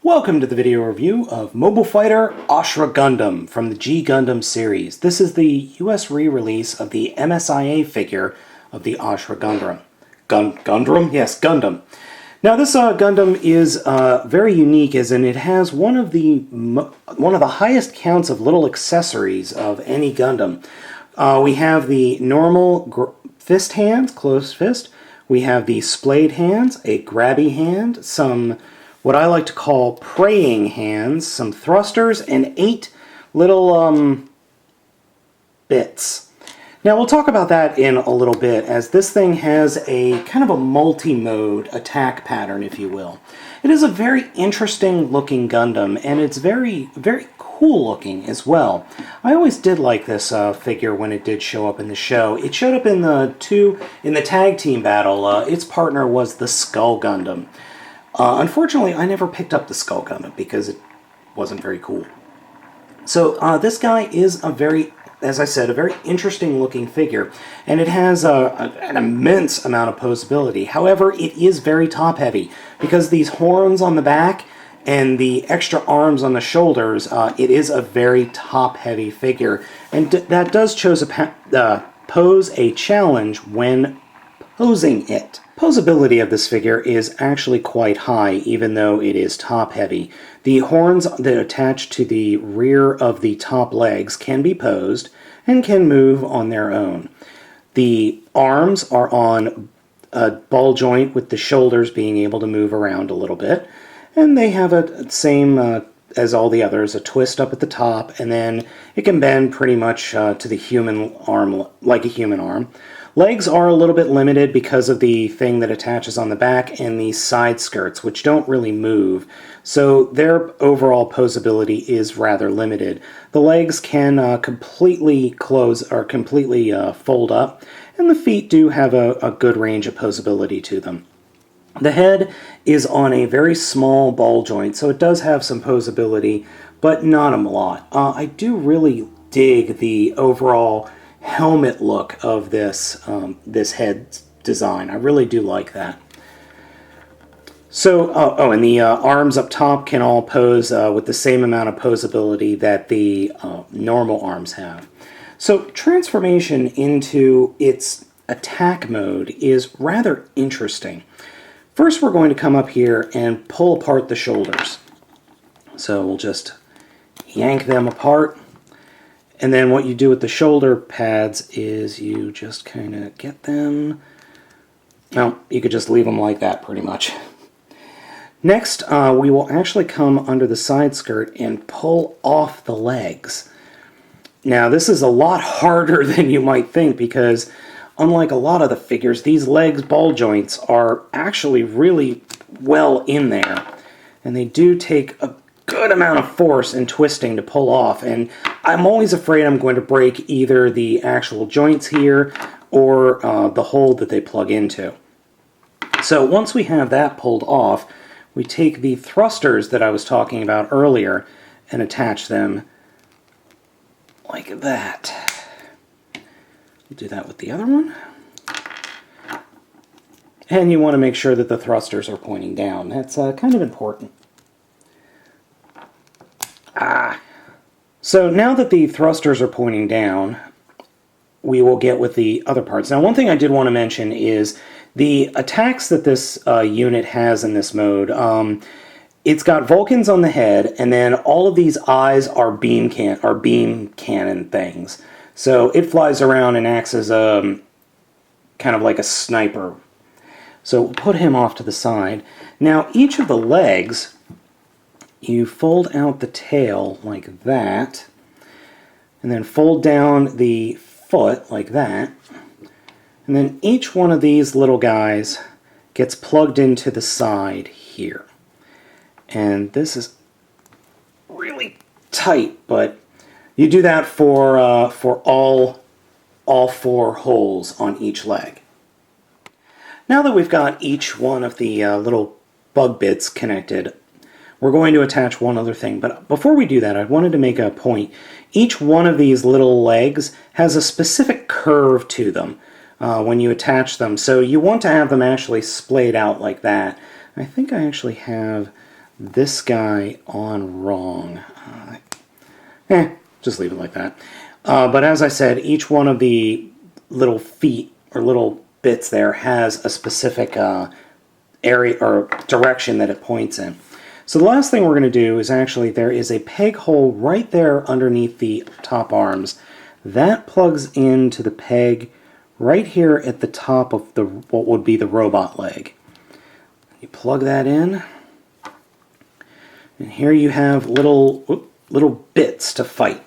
Welcome to the video review of Mobile Fighter Asura Gundam from the G Gundam series. This is the US re-release of the MSIA figure of the Asura Gundam. Gundam? Yes, Gundam. Now this Gundam is very unique as in it has one of the highest counts of little accessories of any Gundam. We have the normal fist hands, closed fist. We have the splayed hands, a grabby hand, some what I like to call praying hands, some thrusters, and 8 little bits. Now we'll talk about that in a little bit, as this thing has a kind of a multi-mode attack pattern, if you will. It is a very interesting looking Gundam, and it's very, very cool looking as well. I always did like this figure when it did show up in the show. It showed up in the tag team battle. Its partner was the Skull Gundam. Unfortunately, I never picked up the Skull Gundam because it wasn't very cool. So this guy is as I said, a very interesting looking figure, and it has an immense amount of posability. However, it is very top heavy because these horns on the back and the extra arms on the shoulders, it is a very top heavy figure, and that does pose a challenge when posing it. Posability of this figure is actually quite high, even though it is top-heavy. The horns that attach to the rear of the top legs can be posed and can move on their own. The arms are on a ball joint with the shoulders being able to move around a little bit, and they have a same as all the others, a twist up at the top, and then it can bend pretty much to the human arm, like a human arm. Legs are a little bit limited because of the thing that attaches on the back and the side skirts, which don't really move, so their overall posability is rather limited. The legs can completely close or completely fold up, and the feet do have a good range of posability to them. The head is on a very small ball joint, so it does have some posability, but not a lot. I do really dig the overall helmet look of this head design. I really do like that. So, and the arms up top can all pose with the same amount of posability that the normal arms have. So, transformation into its attack mode is rather interesting. First, we're going to come up here and pull apart the shoulders. So, we'll just yank them apart. And then what you do with the shoulder pads is you just kind of get them. Well, you could just leave them like that pretty much. Next, we will actually come under the side skirt and pull off the legs. Now, this is a lot harder than you might think because unlike a lot of the figures, these legs ball joints are actually really well in there. And they do take a good amount of force and twisting to pull off, and I'm always afraid I'm going to break either the actual joints here or the hole that they plug into. So once we have that pulled off, we take the thrusters that I was talking about earlier and attach them like that. We'll do that with the other one. And you want to make sure that the thrusters are pointing down. That's kind of important. So now that the thrusters are pointing down, we will get with the other parts. Now, one thing I did want to mention is the attacks that this unit has in this mode. It's got Vulcans on the head, and then all of these eyes are beam cannon things. So it flies around and acts as kind of like a sniper. So we'll put him off to the side. Now, each of the legs, you fold out the tail like that, and then fold down the foot like that, and then each one of these little guys gets plugged into the side here. And this is really tight, but you do that for all 4 holes on each leg. Now that we've got each one of the little bug bits connected, we're going to attach one other thing, but before we do that, I wanted to make a point. Each one of these little legs has a specific curve to them when you attach them, so you want to have them actually splayed out like that. I think I actually have this guy on wrong. Just leave it like that. But as I said, each one of the little feet or little bits there has a specific area or direction that it points in. So the last thing we're going to do is actually there is a peg hole right there underneath the top arms. That plugs into the peg right here at the top of the what would be the robot leg. You plug that in, and here you have little bits to fight.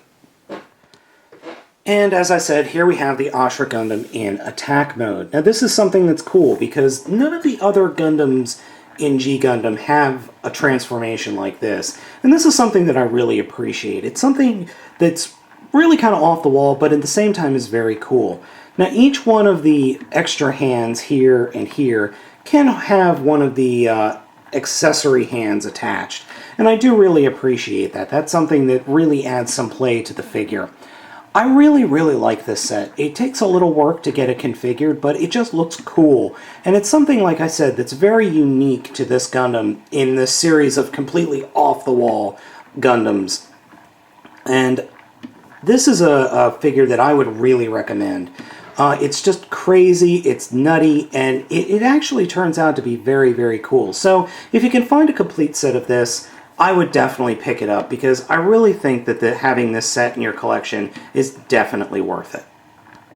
And as I said, here we have the Asura Gundam in attack mode. Now this is something that's cool because none of the other Gundams in G Gundam have a transformation like this. And this is something that I really appreciate. It's something that's really kind of off the wall, but at the same time is very cool. Now each one of the extra hands here and here can have one of the accessory hands attached. And I do really appreciate that. That's something that really adds some play to the figure. I really like this set. It takes a little work to get it configured, but it just looks cool. And it's something, like I said, that's very unique to this Gundam in this series of completely off-the-wall Gundams. And this is a figure that I would really recommend. It's just crazy, it's nutty, and it actually turns out to be very cool. So if you can find a complete set of this, I would definitely pick it up because I really think that having this set in your collection is definitely worth it.